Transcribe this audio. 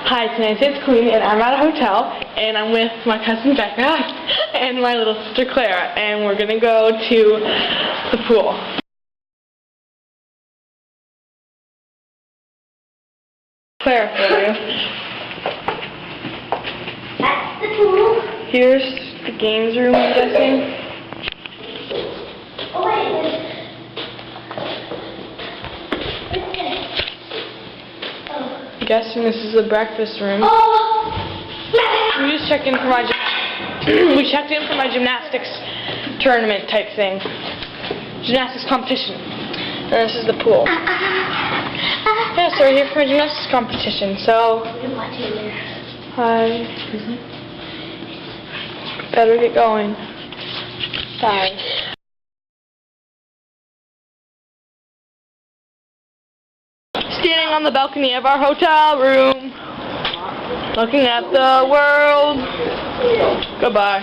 Hi, tonight's it's Queen, and I'm at a hotel, and I'm with my cousin Becca and my little sister Clara, and we're gonna go to the pool. Clara, for you. That's the pool. Here's the games room, I'm guessing. Oh wait. I'm guessing this is the breakfast room. Oh. We just checked in for my gymnastics tournament type thing. Gymnastics competition. And this is the pool. Yeah, so we're here for a gymnastics competition. So I better get going. Bye. Standing on the balcony of our hotel room, looking at the world. Goodbye.